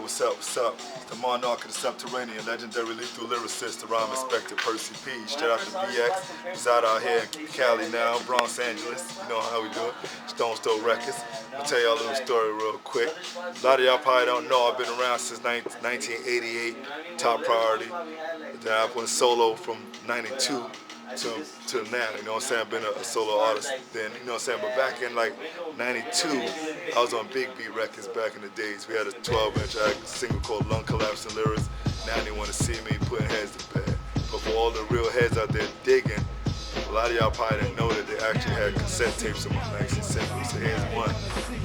what's up, what's up? The monarch of the subterranean, legendary lethal lyricist, the rhyme inspector, Percee P. Straight out to BX. He's out here in Cali now, Bronx, Angeles. You know how we do it. Stone's Throw Records. I'll tell y'all a little story real quick. A lot of y'all probably don't know, I've been around since 1988, top priority. Then I went solo from 92 to now, you know what I'm saying? I've been a solo artist then, you know what I'm saying? But back in like 92, I was on Big Beat Records back in the days. We had a 12-inch single called Lung Collapse and Lyrics. Now they want to see me putting heads to bed. But for all the real heads out there digging, a lot of y'all probably didn't know that they actually had cassette tapes of my maxi singles. So here's one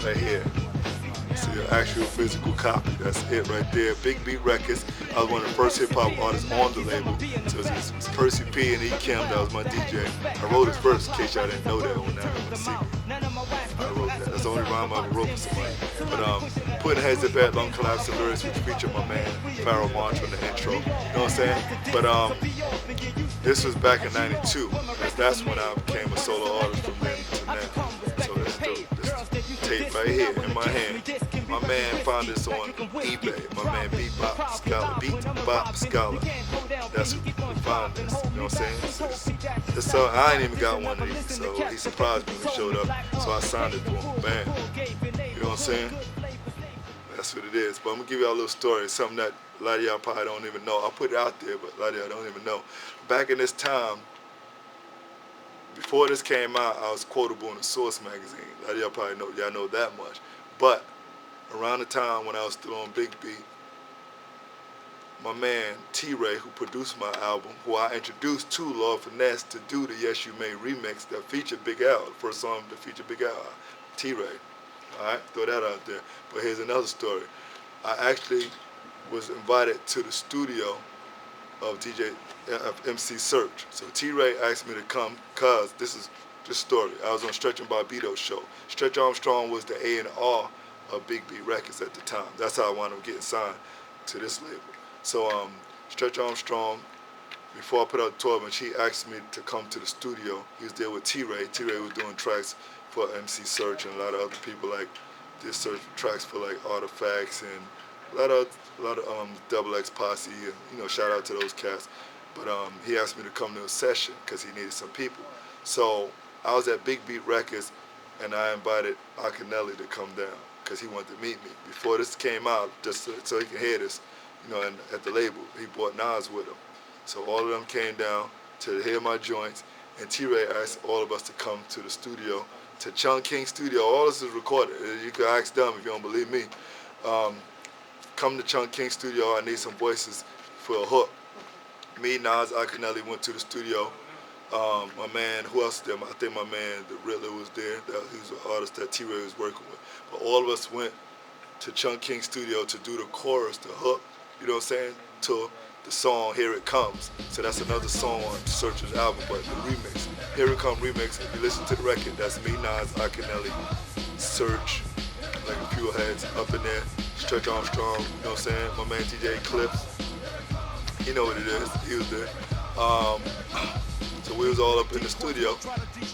right here. It's the actual physical copy. That's it right there. Big Beat Records. I was one of the first hip-hop artists on the label. So it's Percee P and Ekim. That was my DJ. I wrote it first, in case y'all didn't know that when I was secret. I wrote that. That's the only rhyme I ever wrote for somebody. But putting heads to bed, Lung Collapse and Lyrics, which featured my man Pharaohe Monch on the intro. You know what I'm saying? But this was back in '92. That's when I became a solo artist from then to now. So this tape right here in my hand. My man found this on eBay. My man Bebop Scholar. Bebop Scholar. That's who found this. You know what I'm saying? I ain't even got one of these. So he surprised me when he showed up. So I signed it for him. Bam. You know what I'm saying? That's what it is. But I'm going to give y'all a little story. Something that a lot of y'all probably don't even know. I'll put it out there, but a lot of y'all don't even know. Back in this time, before this came out, I was quotable in the Source magazine. A lot of y'all probably know, y'all know that much. But around the time when I was still on Big Beat, my man T-Ray, who produced my album, who I introduced to Lord Finesse to do the Yes You May remix that featured Big Al, the first song that featured Big Al, T-Ray. Alright, throw that out there. But here's another story. I actually was invited to the studio of MC Serch. So T-Ray asked me to come because this is the story. I was on Stretch and Bobbito show. Stretch Armstrong was the A&R of Big Beat Records at the time. That's how I wound up getting signed to this label. So Stretch Armstrong, before I put out the 12-inch, he asked me to come to the studio. He was there with T-Ray. T-Ray was doing tracks for MC Serch and a lot of other people, like did search tracks for like Artifacts and a lot of Double X Posse, and you know, shout out to those cats. But he asked me to come to a session because he needed some people. So I was at Big Beat Records and I invited Akinyele to come down because he wanted to meet me. Before this came out, just so he can hear this, you know, and at the label, he brought Nas with him. So all of them came down to hear my joints, and T-Ray asked all of us to come to the studio, to Chung King Studio. All this is recorded. You can ask them if you don't believe me. Come to Chung King Studio, I need some voices for a hook. Me, Nas, Akinyele went to the studio. My man, who else there? I think my man, The Riddler, was there. He was an artist that T-Ray was working with. But all of us went to Chung King Studio to do the chorus, the hook, you know what I'm saying, to the song Here It Comes. So that's another song on Serch's album, but the remix. Here It Come remix, if you listen to the record, that's me, Nas, Akinyele, Serch, like a few heads up in there. Stretch Armstrong, you know what I'm saying? My man DJ Eclipse, you know what it is, he was there. So we was all up in the studio.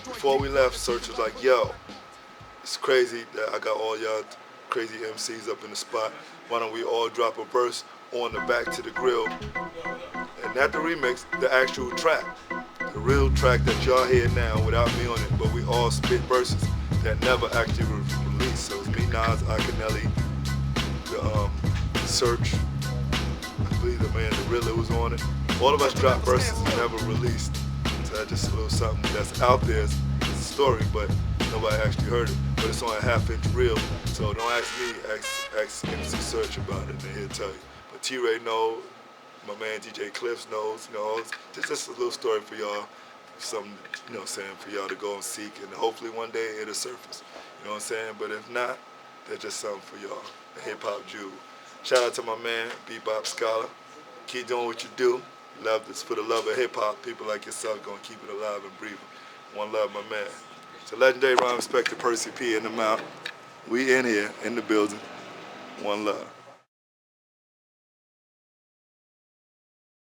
Before we left, Serch was like, yo, it's crazy that I got all y'all crazy MCs up in the spot. Why don't we all drop a verse on the Back to the Grill? And not the remix, the actual track. The real track that y'all hear now without me on it, but we all spit verses that never actually were released. So it's me, Nas, Akinyele, Serch, I believe the man, The Riddler was on it. All of us dropped verses never released. So that's just a little something that's out there. It's a story, but nobody actually heard it. But it's on a half-inch reel, so don't ask me, ask MC Serch about it, and he'll tell you. But T-Ray knows, my man DJ Eclipse knows, you know, it's just a little story for y'all, something, you know what I'm saying, for y'all to go and seek, and hopefully one day it'll surface, you know what I'm saying? But if not, there's just something for y'all, a hip-hop Jew. Shout out to my man, Bebop Scholar. Keep doing what you do. Love this for the love of hip-hop. People like yourself gonna keep it alive and breathing. One love, my man. It's a legendary rhyme inspector, Percee P in the mouth. We in here, in the building. One love.